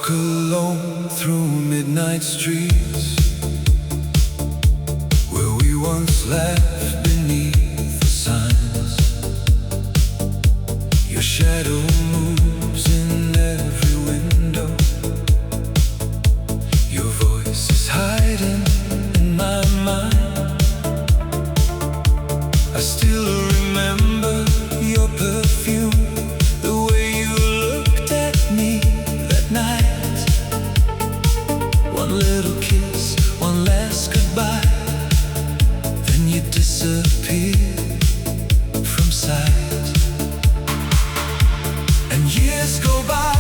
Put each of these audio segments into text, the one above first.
Alone through midnight streets where we once laughed beneath the signs. Your shadow moves in every window. Your voice is hiding in my mind. I still remember your perfume, the way you looked at me that night. One little kiss, one last goodbye, then you disappear from sight. And years go by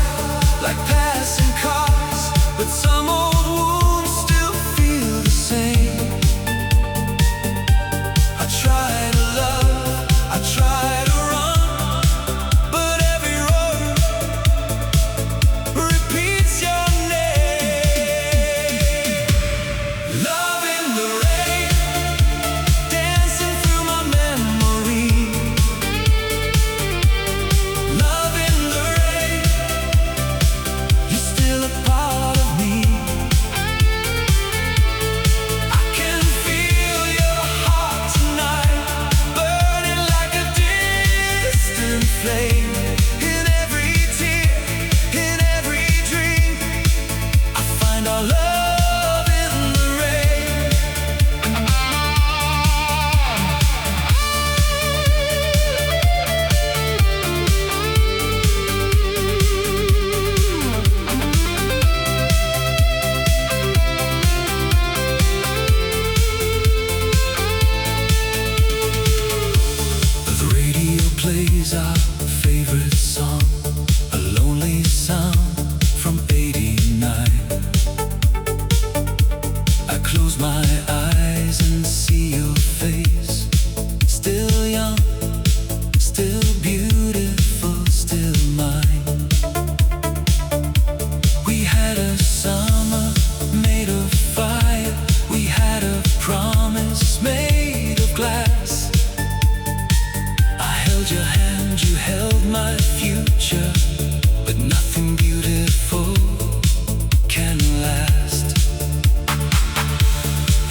like passing cars, but some old wounds still feel the same. I try to love, I try to run, but every road repeats your plays our favorite song, a lonely sound from '89. I close my eyes and see your face, still young, still beautiful, still mine. We had a summer made of fire, we had a promise made of glass. Your hand, you held my future, but nothing beautiful can last.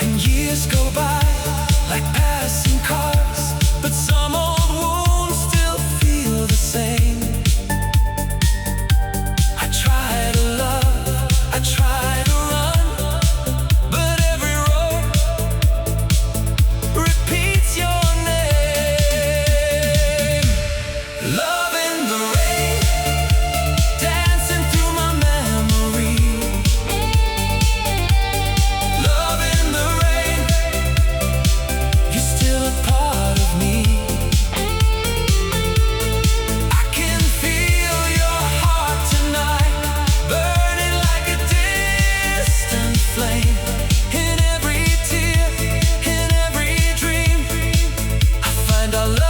And years go by like passing cars, but some old wounds still feel the same. I try to love, I try to run, but every road repeats your love in the rain, dancing through my memory. Love in the rain, you're still a part of me. I can feel your heart tonight, burning like a distant flame. In every tear, in every dream, I find our love.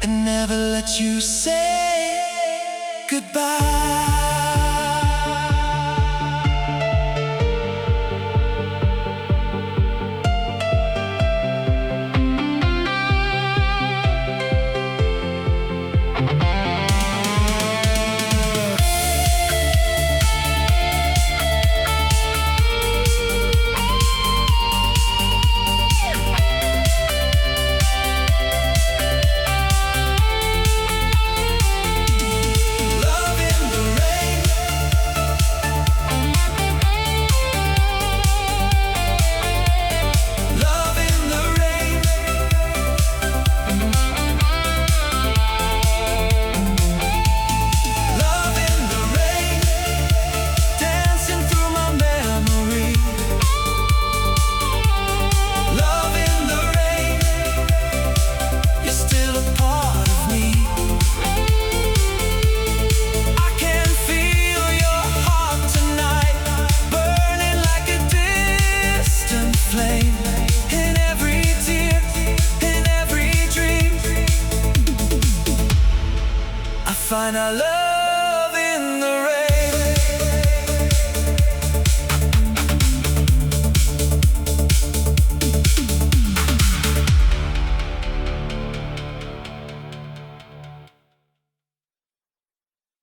And never let you say goodbye.